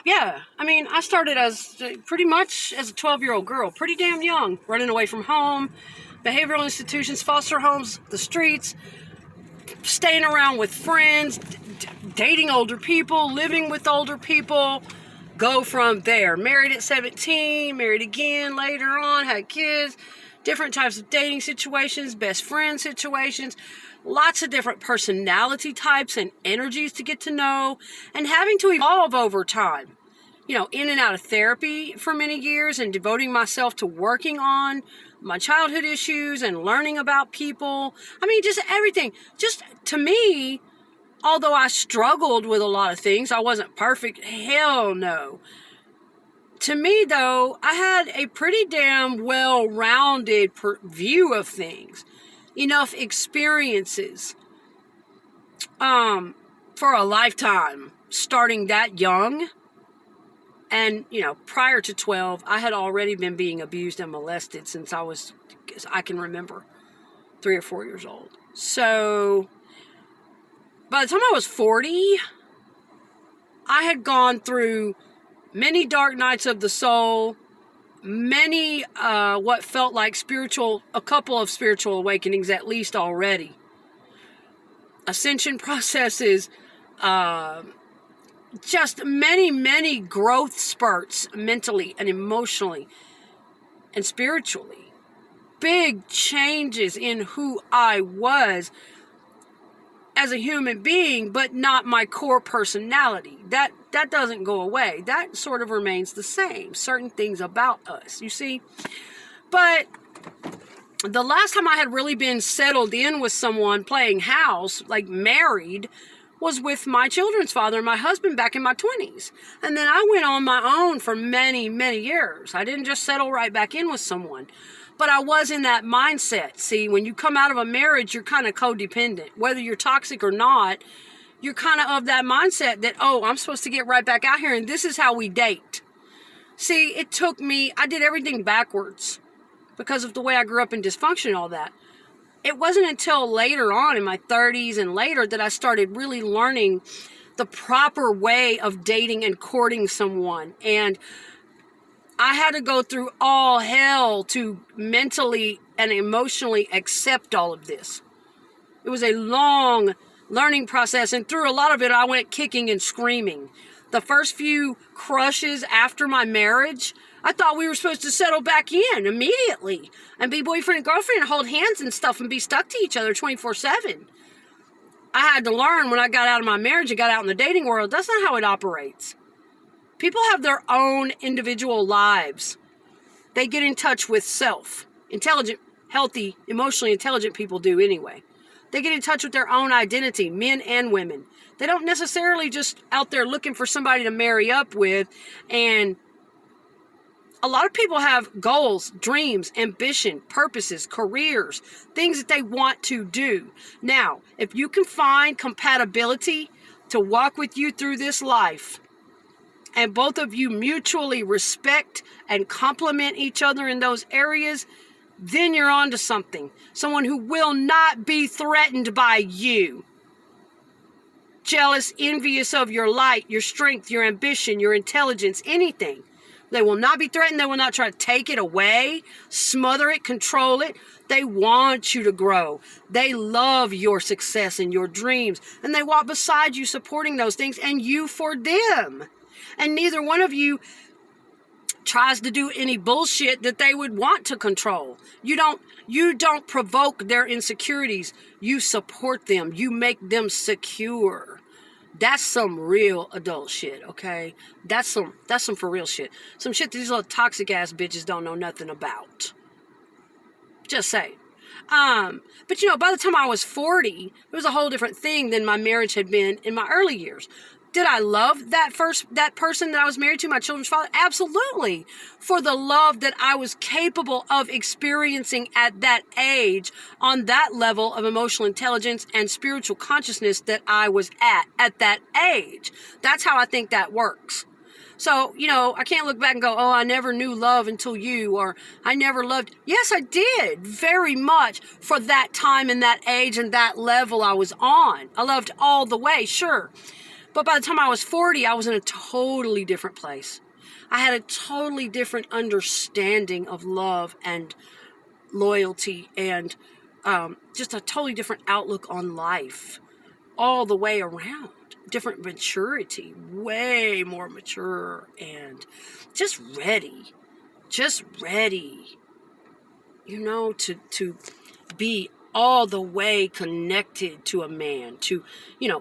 Yeah, I mean, I started as pretty much as a 12-year-old girl, pretty damn young, running away from home, behavioral institutions, foster homes, the streets, staying around with friends, dating older people, living with older people, go from there. Married at 17, married again later on, had kids, different types of dating situations, best friend situations, lots of different personality types and energies to get to know, and having to evolve over time. In and out of therapy for many years and devoting myself to working on my childhood issues and learning about people. I mean, just everything. Just to me, although I struggled with a lot of things, I wasn't perfect. Hell no. To me, though, I had a pretty damn well-rounded view of things. Enough experiences for a lifetime, starting that young. And, prior to 12, I had already been being abused and molested since I can remember, 3 or 4 years old. So, by the time I was 40, I had gone through many dark nights of the soul, many, what felt like a couple of spiritual awakenings at least already. Ascension processes, just many, many growth spurts mentally and emotionally and spiritually. Big changes in who I was as a human being, but not my core personality. That doesn't go away. That sort of remains the same. Certain things about us, you see. But the last time I had really been settled in with someone playing house, like married, was with my children's father and my husband back in my 20s. And then I went on my own for many, many years. I didn't just settle right back in with someone. But I was in that mindset. See, when you come out of a marriage, you're kind of codependent. Whether you're toxic or not, you're kind of that mindset that, oh, I'm supposed to get right back out here and this is how we date. See, it took me, I did everything backwards because of the way I grew up in dysfunction and all that. It wasn't until later on in my 30s and later that I started really learning the proper way of dating and courting someone. And I had to go through all hell to mentally and emotionally accept all of this. It was a long learning process, and through a lot of it, I went kicking and screaming. The first few crushes after my marriage, I thought we were supposed to settle back in immediately and be boyfriend and girlfriend and hold hands and stuff and be stuck to each other 24/7. I had to learn when I got out of my marriage and got out in the dating world, that's not how it operates. People have their own individual lives. They get in touch with self. Intelligent, healthy, emotionally intelligent people do anyway. They get in touch with their own identity, men and women. They don't necessarily just out there looking for somebody to marry up with. And a lot of people have goals, dreams, ambition, purposes, careers, things that they want to do. Now, if you can find compatibility to walk with you through this life, and both of you mutually respect and complement each other in those areas, then you're on to something. Someone who will not be threatened by you. Jealous, envious of your light, your strength, your ambition, your intelligence, anything. They will not be threatened. They will not try to take it away, smother it, control it. They want you to grow. They love your success and your dreams. And they walk beside you supporting those things and you for them. And neither one of you tries to do any bullshit that they would want to control. You don't provoke their insecurities. You support them. You make them secure. That's some real adult shit, okay? That's some for real shit. Some shit that these little toxic ass bitches don't know nothing about. Just saying. But by the time I was 40, it was a whole different thing than my marriage had been in my early years. Did I love that person that I was married to, my children's father? Absolutely. For the love that I was capable of experiencing at that age on that level of emotional intelligence and spiritual consciousness that I was at that age. That's how I think that works. So, I can't look back and go, oh, I never knew love until you, or I never loved. Yes, I did very much for that time and that age and that level I was on. I loved all the way, sure. But by the time I was 40, I was in a totally different place. I had a totally different understanding of love and loyalty and just a totally different outlook on life all the way around. Different maturity, way more mature and just ready, to be all the way connected to a man, to,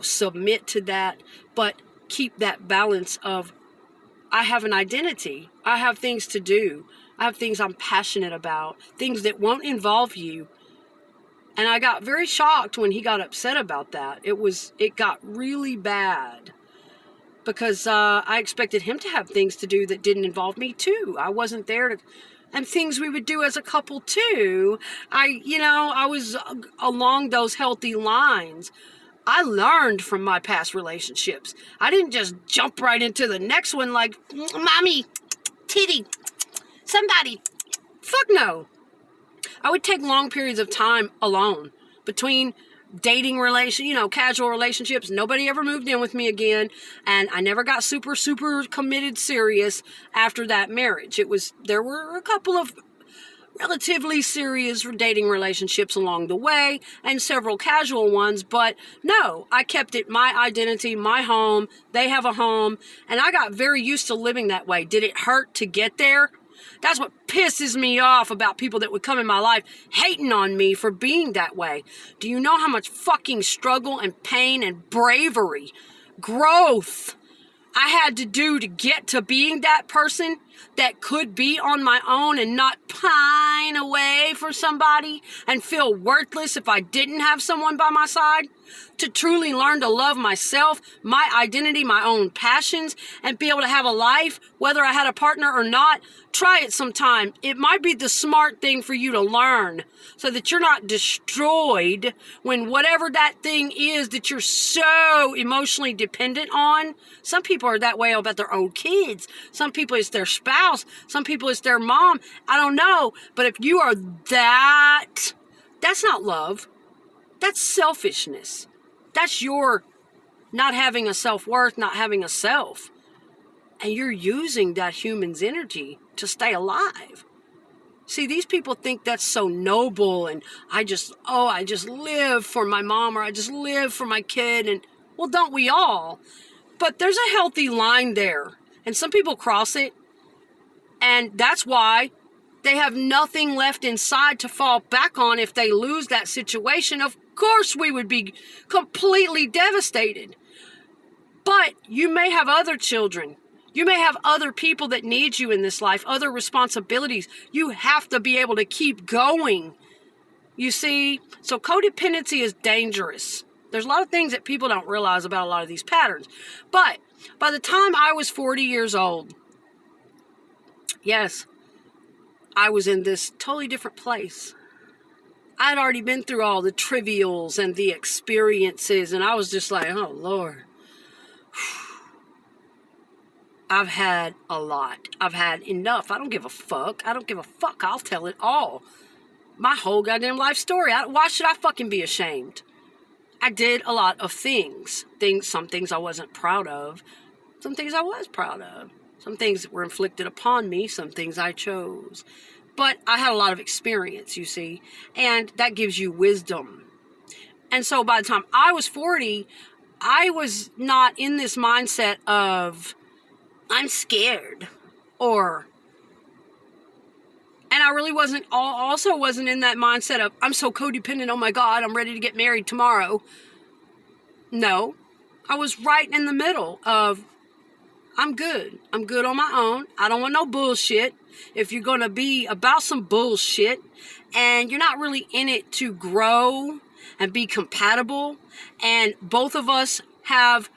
submit to that, but keep that balance of, I have an identity. I have things to do. I have things I'm passionate about, things that won't involve you. And I got very shocked when he got upset about that. It got really bad because I expected him to have things to do that didn't involve me too. I wasn't there to, and things we would do as a couple too. I was along those healthy lines. I learned from my past relationships. I didn't just jump right into the next one like, mommy, titty, somebody. Fuck no. I would take long periods of time alone between dating casual relationships. Nobody ever moved in with me again. And I never got super, super committed serious after that marriage. There were a couple of relatively serious dating relationships along the way and several casual ones, but no, I kept it my identity, my home. They have a home, and I got very used to living that way. Did it hurt to get there? That's what pisses me off about people that would come in my life hating on me for being that way. Do you know how much fucking struggle and pain and bravery, growth I had to do to get to being that person that could be on my own and not pine away for somebody and feel worthless if I didn't have someone by my side? To truly learn to love myself, my identity, my own passions, and be able to have a life, whether I had a partner or not. Try it sometime. It might be the smart thing for you to learn so that you're not destroyed when whatever that thing is that you're so emotionally dependent on. Some people are that way about their own kids. Some people it's their spouse. Some people it's their mom. I don't know. But if you are that's not love. That's selfishness. That's your not having a self-worth, not having a self. And you're using that human's energy to stay alive. See, these people think that's so noble and I just live for my mom or I just live for my kid. And well, don't we all? But there's a healthy line there. And some people cross it. And that's why they have nothing left inside to fall back on if they lose that situation. Of course, we would be completely devastated. But you may have other children. You may have other people that need you in this life, other responsibilities. You have to be able to keep going. You see, so codependency is dangerous. There's a lot of things that people don't realize about a lot of these patterns. But by the time I was 40 years old, yes, I was in this totally different place. I'd already been through all the trivials and the experiences, and I was just like, oh, Lord. I've had a lot. I've had enough. I don't give a fuck. I'll tell it all. My whole goddamn life story. Why should I fucking be ashamed? I did a lot of things. Some things I wasn't proud of. Some things I was proud of. Some things were inflicted upon me. Some things I chose. But I had a lot of experience, you see. And that gives you wisdom. And so by the time I was 40, I was not in this mindset of, I'm scared. And I really also wasn't in that mindset of, I'm so codependent, oh my God, I'm ready to get married tomorrow. No, I was right in the middle of, I'm good. I'm good on my own. I don't want no bullshit. If you're going to be about some bullshit and you're not really in it to grow and be compatible, and both of us have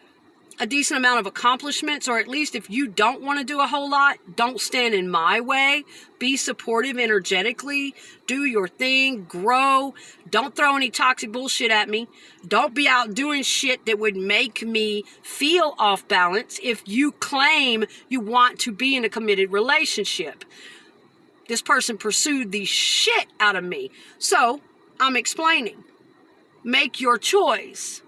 a decent amount of accomplishments, or at least if you don't want to do a whole lot, don't stand in my way. Be supportive energetically. Do your thing. Grow. Don't throw any toxic bullshit at me. Don't be out doing shit that would make me feel off balance if you claim you want to be in a committed relationship. This person pursued the shit out of me. So, I'm explaining. Make your choice.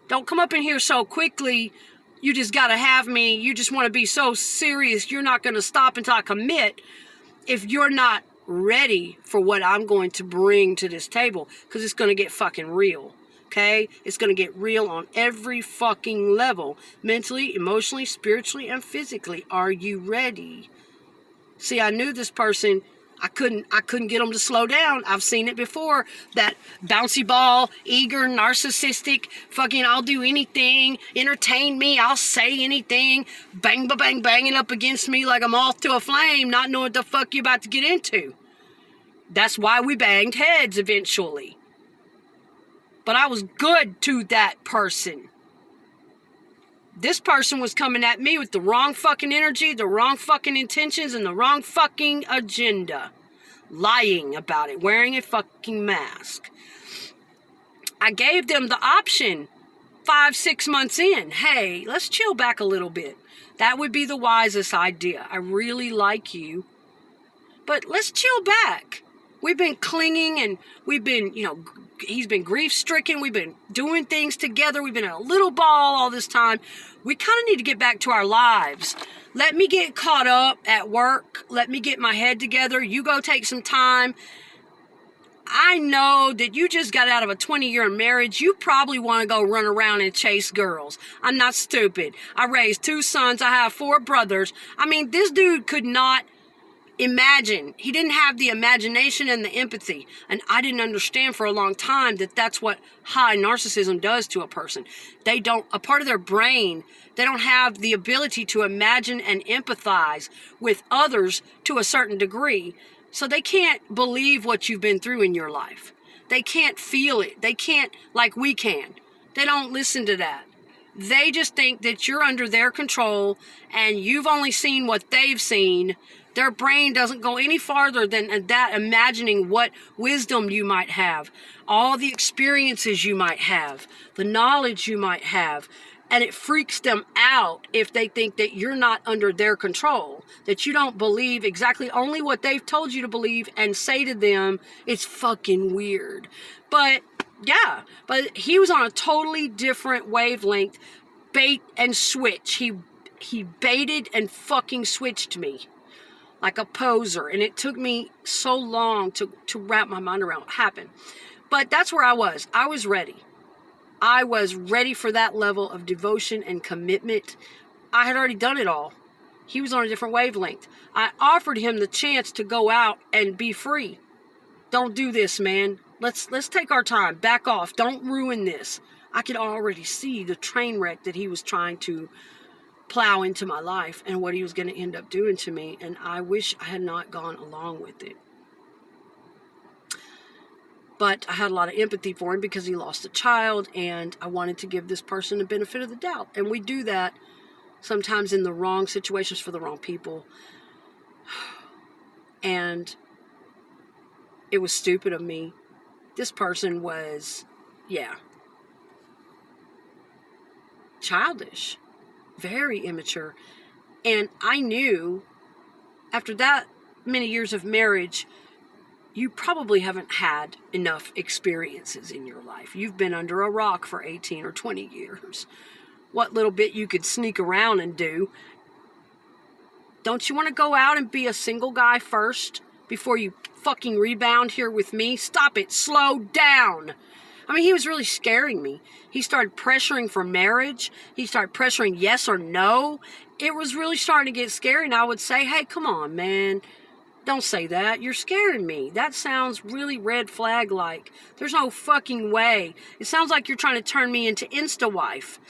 Don't come up in here so quickly You just got to have me. You just want to be so serious. You're not going to stop until I commit if you're not ready for what I'm going to bring to this table, because it's going to get fucking real. Okay? It's going to get real on every fucking level. Mentally, emotionally, spiritually, and physically. Are you ready? See, I knew this person. I couldn't get them to slow down. I've seen it before. That bouncy ball, eager, narcissistic, fucking I'll do anything, entertain me, I'll say anything, bang, ba, bang, banging up against me like I'm off to a flame, not knowing what the fuck you're about to get into. That's why we banged heads eventually. But I was good to that person. This person was coming at me with the wrong fucking energy, the wrong fucking intentions, and the wrong fucking agenda. Lying about it, wearing a fucking mask. I gave them the option 5-6 months in. Hey, let's chill back a little bit. That would be the wisest idea. I really like you, but let's chill back. We've been clinging and we've been, he's been grief-stricken. We've been doing things together. We've been in a little ball all this time. We kind of need to get back to our lives. Let me get caught up at work. Let me get my head together. You go take some time. I know that you just got out of a 20-year marriage. You probably want to go run around and chase girls. I'm not stupid. I raised 2 sons. I have 4 brothers. I mean, this dude could not imagine. He didn't have the imagination and the empathy. And I didn't understand for a long time that that's what high narcissism does to a person. They don't, a part of their brain, they don't have the ability to imagine and empathize with others to a certain degree. So they can't believe what you've been through in your life. They can't feel it. They can't like we can. They don't listen to that. They just think that you're under their control and you've only seen what they've seen. Their brain doesn't go any farther than that, imagining what wisdom you might have, all the experiences you might have, the knowledge you might have. And it freaks them out if they think that you're not under their control, that you don't believe exactly only what they've told you to believe and say to them. It's fucking weird. But yeah, but he was on a totally different wavelength, bait and switch. He baited and fucking switched me like a poser. And it took me so long to wrap my mind around what happened. But that's where I was. I was ready. I was ready for that level of devotion and commitment. I had already done it all. He was on a different wavelength. I offered him the chance to go out and be free. Don't do this, man. Let's take our time. Back off. Don't ruin this. I could already see the train wreck that he was trying to plow into my life and what he was going to end up doing to me. And I wish I had not gone along with it. But I had a lot of empathy for him because he lost a child, and I wanted to give this person the benefit of the doubt. And we do that sometimes in the wrong situations for the wrong people. And it was stupid of me. This person was, childish, very immature. And I knew after that many years of marriage, you probably haven't had enough experiences in your life. You've been under a rock for 18 or 20 years. What little bit you could sneak around and do. Don't you want to go out and be a single guy first before you fucking rebound here with me? Stop it. Slow down. I mean, he was really scaring me. He started pressuring for marriage. He started pressuring yes or no. It was really starting to get scary. And I would say, hey, come on, man. Don't say that. You're scaring me. That sounds really red flag-like. There's no fucking way. It sounds like you're trying to turn me into Insta-wife.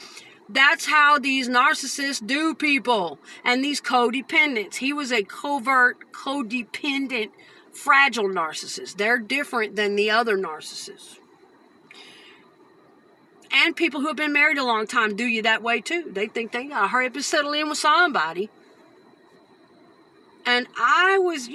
That's how these narcissists do people. And these codependents. He was a covert, codependent, fragile narcissist. They're different than the other narcissists. And people who have been married a long time do you that way too. They think they gotta hurry up and settle in with somebody. And I was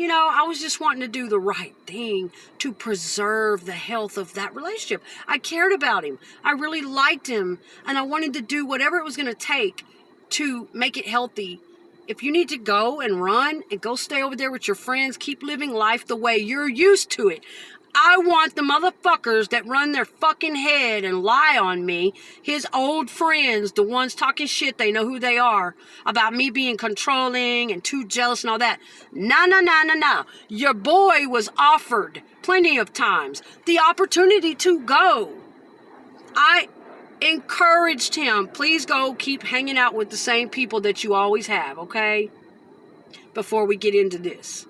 just wanting to do the right thing to preserve the health of that relationship. I cared about him. I really liked him. And I wanted to do whatever it was going to take to make it healthy. If you need to go and run and go stay over there with your friends, keep living life the way you're used to it. I want the motherfuckers that run their fucking head and lie on me, his old friends, the ones talking shit, they know who they are, about me being controlling and too jealous and all that. No. Your boy was offered plenty of times the opportunity to go. I encouraged him, please go keep hanging out with the same people that you always have, okay? Before we get into this.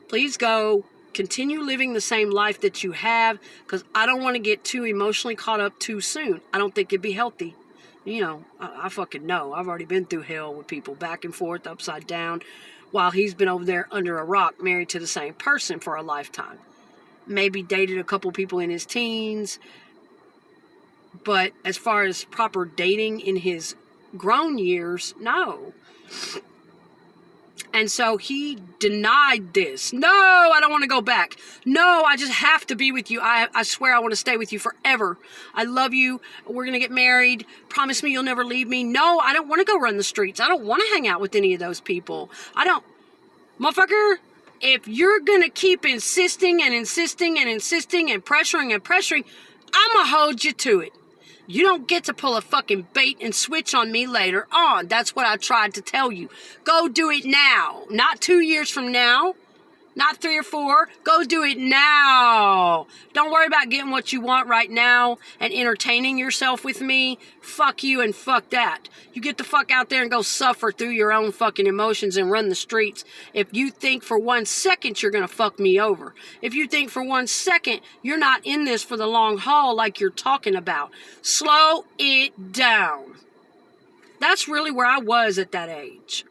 Please go continue living the same life that you have, because I don't want to get too emotionally caught up too soon. I don't think it'd be healthy. You know, I fucking know. I've already been through hell with people back and forth, upside down, while he's been over there under a rock, married to the same person for a lifetime. Maybe dated a couple people in his teens, but as far as proper dating in his grown years, no. And so he denied this. No, I don't want to go back. No, I just have to be with you. I swear I want to stay with you forever. I love you. We're going to get married. Promise me you'll never leave me. No, I don't want to go run the streets. I don't want to hang out with any of those people. I don't. Motherfucker, if you're going to keep insisting and pressuring, I'm going to hold you to it. You don't get to pull a fucking bait and switch on me later on. That's what I tried to tell you. Go do it now. Not 2 years from now. Not 3 or 4. Go do it now. Don't worry about getting what you want right now and entertaining yourself with me. Fuck you and fuck that. You get the fuck out there and go suffer through your own fucking emotions and run the streets. If you think for 1 second you're going to fuck me over. If you think for 1 second you're not in this for the long haul like you're talking about. Slow it down. That's really where I was at that age.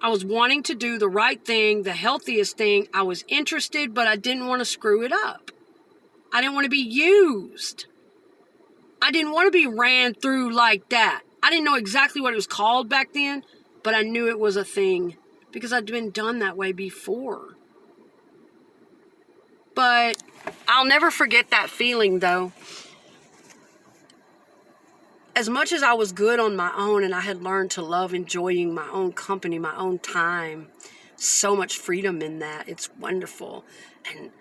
I was wanting to do the right thing, the healthiest thing. I was interested, but I didn't want to screw it up. I didn't want to be used. I didn't want to be ran through like that. I didn't know exactly what it was called back then, but I knew it was a thing because I'd been done that way before. But I'll never forget that feeling, though. As much as I was good on my own and I had learned to love enjoying my own company, my own time, so much freedom in that. It's wonderful. And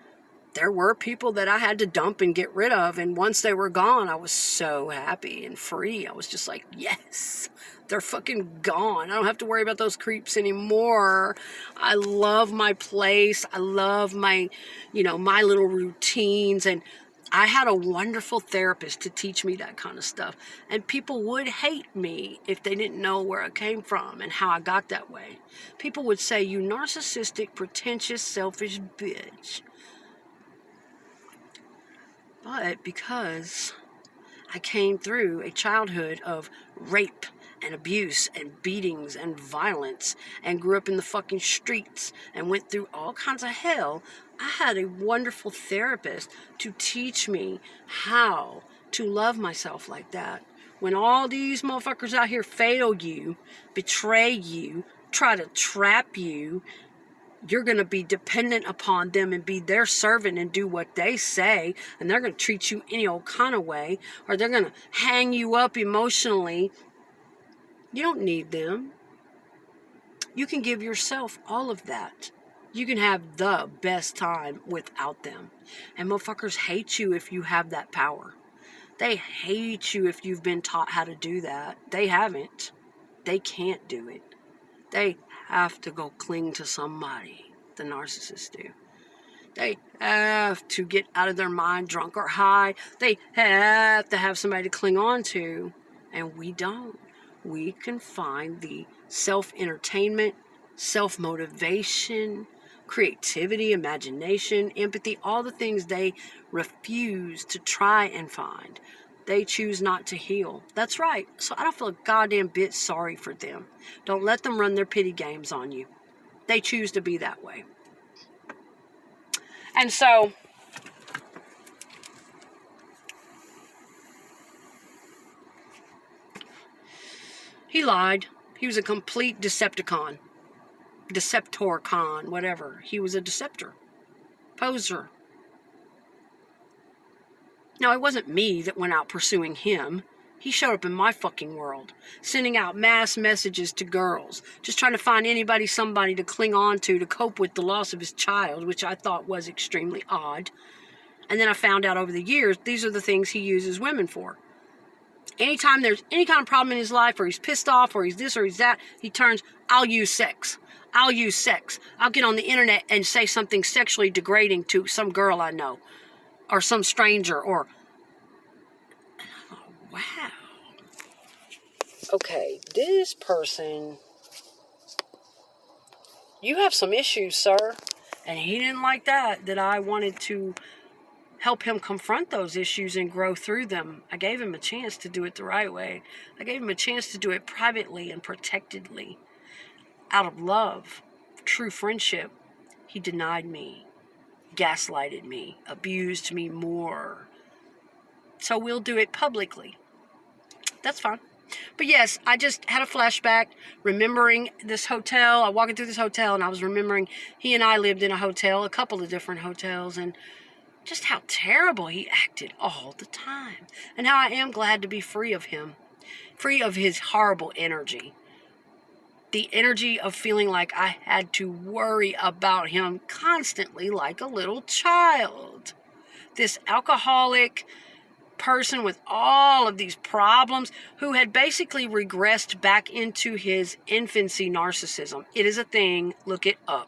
there were people that I had to dump and get rid of. And once they were gone, I was so happy and free. I was just like, yes, they're fucking gone. I don't have to worry about those creeps anymore. I love my place. I love my, my little routines. And I had a wonderful therapist to teach me that kind of stuff. And people would hate me if they didn't know where I came from and how I got that way. People would say, you narcissistic, pretentious, selfish bitch. But because I came through a childhood of rape and abuse and beatings and violence and grew up in the fucking streets and went through all kinds of hell, I had a wonderful therapist to teach me how to love myself like that. When all these motherfuckers out here fail you, betray you, try to trap you, you're going to be dependent upon them and be their servant and do what they say, and they're going to treat you any old kind of way, or they're going to hang you up emotionally. You don't need them. You can give yourself all of that. You can have the best time without them. And motherfuckers hate you if you have that power. They hate you if you've been taught how to do that. They haven't. They can't do it. They have to go cling to somebody. The narcissists do. They have to get out of their mind, drunk or high. They have to have somebody to cling on to. And we don't. We can find the self-entertainment, self-motivation, creativity, imagination, empathy, all the things they refuse to try and find. They choose not to heal. That's right. So I don't feel a goddamn bit sorry for them. Don't let them run their pity games on you. They choose to be that way. And so he lied. He was a complete Decepticon. Deceptor-con, whatever. He was a deceptor. Poser. Now, it wasn't me that went out pursuing him. He showed up in my fucking world, sending out mass messages to girls, just trying to find anybody, somebody to cling on to cope with the loss of his child, which I thought was extremely odd. And then I found out over the years, these are the things he uses women for. Anytime there's any kind of problem in his life, or he's pissed off, or he's this or he's that, he turns, I'll use sex. I'll use sex. I'll get on the internet and say something sexually degrading to some girl I know, or some stranger, or... Wow. Okay, this person, you have some issues, sir. And he didn't like that I wanted to help him confront those issues and grow through them. I gave him a chance to do it the right way. I gave him a chance to do it privately and protectedly. Out of love, true friendship, he denied me, gaslighted me, abused me more. So we'll do it publicly. That's fine. But yes, I just had a flashback, remembering this hotel. I walking through this hotel, and I was remembering he and I lived in a hotel, a couple of different hotels, and just how terrible he acted all the time. And how I am glad to be free of him, free of his horrible energy. The energy of feeling like I had to worry about him constantly like a little child. This alcoholic person with all of these problems who had basically regressed back into his infancy narcissism. It is a thing. Look it up.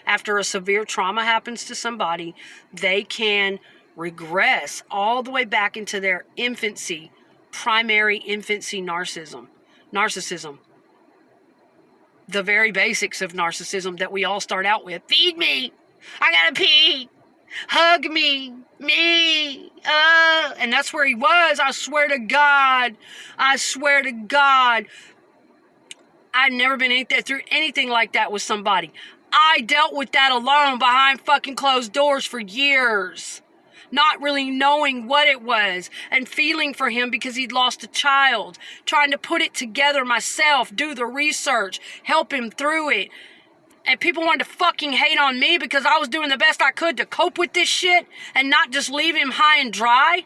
After a severe trauma happens to somebody, they can regress all the way back into their infancy, primary infancy narcissism. The very basics of narcissism that we all start out with. Feed me. I gotta pee. Hug me. And that's where he was. I swear to God. I'd never been through anything like that with somebody. I dealt with that alone behind fucking closed doors for years. Not really knowing what it was and feeling for him because he'd lost a child. Trying to put it together myself, do the research, help him through it. And people wanted to fucking hate on me because I was doing the best I could to cope with this shit and not just leave him high and dry.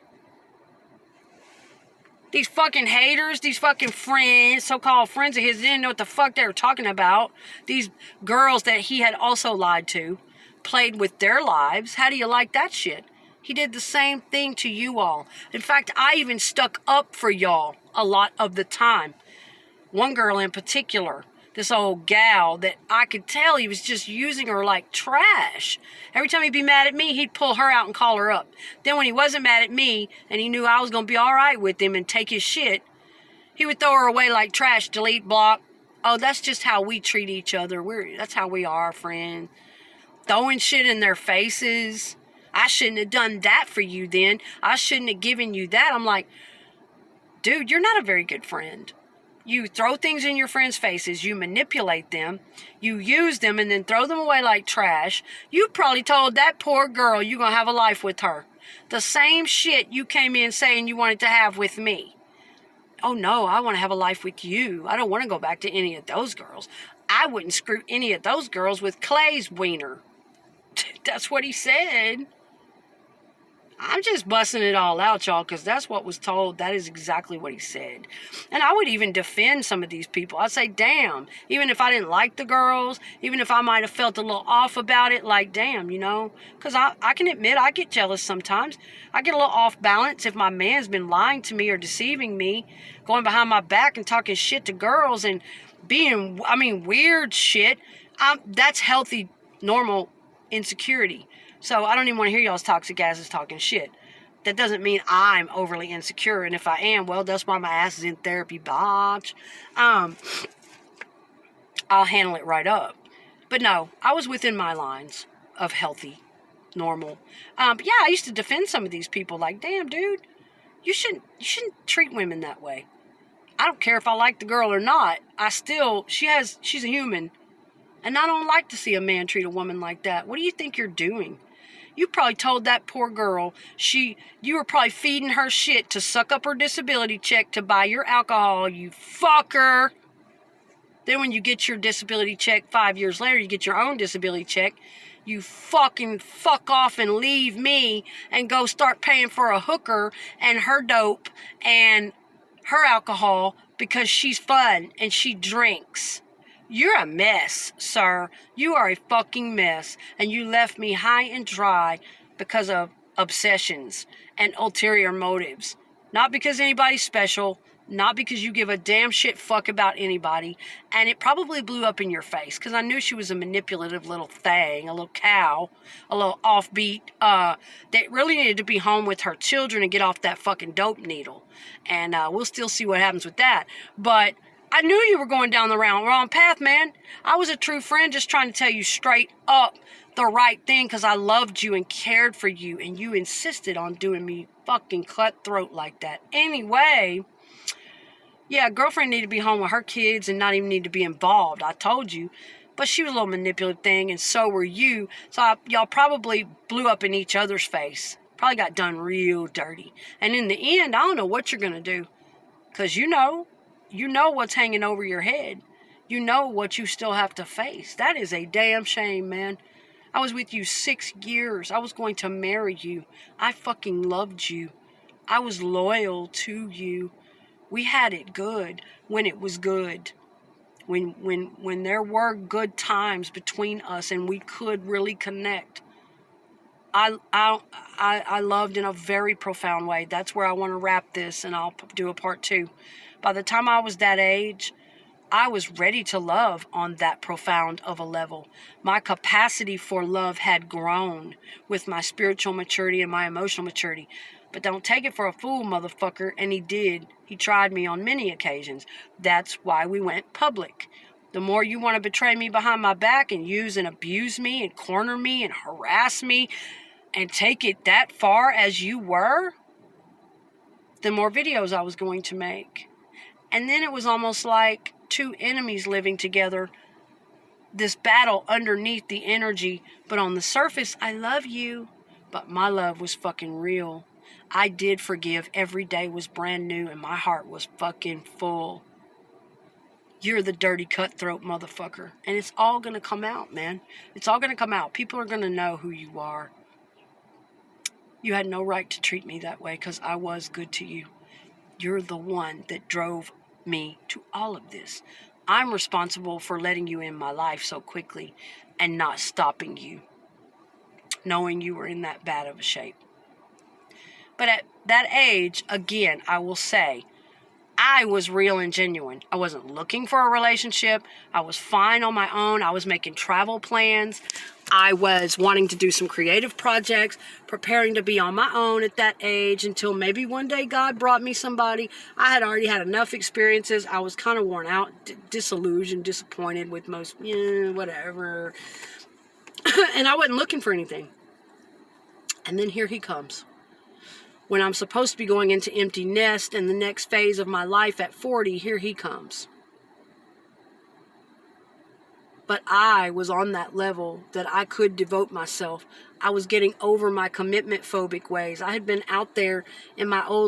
These fucking haters, these fucking friends, so-called friends of his, didn't know what the fuck they were talking about. These girls that he had also lied to, played with their lives. How do you like that shit? He did the same thing to you all. In fact, I even stuck up for y'all a lot of the time. One girl in particular, this old gal that I could tell he was just using her like trash. Every time he'd be mad at me, he'd pull her out and call her up. Then when he wasn't mad at me and he knew I was going to be all right with him and take his shit, he would throw her away like trash, delete, block. Oh, that's just how we treat each other. That's how we are, friend. Throwing shit in their faces. I shouldn't have done that for you then. I shouldn't have given you that. I'm like, dude, you're not a very good friend. You throw things in your friends' faces, you manipulate them, you use them and then throw them away like trash. You probably told that poor girl you're going to have a life with her. The same shit you came in saying you wanted to have with me. Oh no, I want to have a life with you. I don't want to go back to any of those girls. I wouldn't screw any of those girls with Clay's wiener. That's what he said. I'm just busting it all out, y'all, because that's what was told. That is exactly what he said. And I would even defend some of these people. I'd say, damn, even if I didn't like the girls, even if I might have felt a little off about it, like, damn, you know, because I can admit I get jealous sometimes. I get a little off balance if my man's been lying to me or deceiving me, going behind my back and talking shit to girls and being, weird shit. That's healthy, normal insecurity. So I don't even want to hear y'all's toxic asses talking shit. That doesn't mean I'm overly insecure. And if I am, well, that's why my ass is in therapy, bitch. I'll handle it right up. But no, I was within my lines of healthy, normal. But yeah, I used to defend some of these people like, damn, dude, you shouldn't treat women that way. I don't care if I like the girl or not. She's a human. And I don't like to see a man treat a woman like that. What do you think you're doing? You probably told that poor girl you were probably feeding her shit to suck up her disability check to buy your alcohol, you fucker. Then when you get your disability check 5 years later, you get your own disability check, you fucking fuck off and leave me and go start paying for a hooker and her dope and her alcohol because she's fun and she drinks. You're a mess, sir. You are a fucking mess. And you left me high and dry because of obsessions and ulterior motives. Not because anybody's special. Not because you give a damn shit fuck about anybody. And it probably blew up in your face because I knew she was a manipulative little thing, a little cow, a little offbeat, that really needed to be home with her children and get off that fucking dope needle. And we'll still see what happens with that. But I knew you were going down the wrong path, man. I was a true friend just trying to tell you straight up the right thing because I loved you and cared for you. And you insisted on doing me fucking cutthroat like that. Anyway, yeah, girlfriend needed to be home with her kids and not even need to be involved. I told you. But she was a little manipulative thing, and so were you. So y'all probably blew up in each other's face. Probably got done real dirty. And in the end, I don't know what you're going to do. Because you know what's hanging over your head. You know what you still have to face. That is a damn shame, man. I was with you 6 years. I was going to marry you. I fucking loved you. I was loyal to you. We had it good when it was good. When there were good times between us and we could really connect. I loved in a very profound way. That's where I want to wrap this, and I'll do a part 2. By the time I was that age, I was ready to love on that profound of a level. My capacity for love had grown with my spiritual maturity and my emotional maturity. But don't take it for a fool, motherfucker. And he did. He tried me on many occasions. That's why we went public. The more you want to betray me behind my back and use and abuse me and corner me and harass me and take it that far as you were, the more videos I was going to make. And then it was almost like two enemies living together. This battle underneath the energy. But on the surface, I love you. But my love was fucking real. I did forgive. Every day was brand new and my heart was fucking full. You're the dirty cutthroat motherfucker. And it's all going to come out, man. It's all going to come out. People are going to know who you are. You had no right to treat me that way because I was good to you. You're the one that drove me to all of this. I'm responsible for letting you in my life so quickly and not stopping you, knowing you were in that bad of a shape. But at that age, again, I will say, I was real and genuine. I wasn't looking for a relationship. I was fine on my own. I was making travel plans. I was wanting to do some creative projects, preparing to be on my own at that age until maybe one day God brought me somebody. I had already had enough experiences. I was kind of worn out, disillusioned, disappointed with most, whatever. And I wasn't looking for anything. And then here he comes. When I'm supposed to be going into empty nest and the next phase of my life at 40, here he comes. But I was on that level that I could devote myself. I was getting over my commitment phobic ways. I had been out there in my old life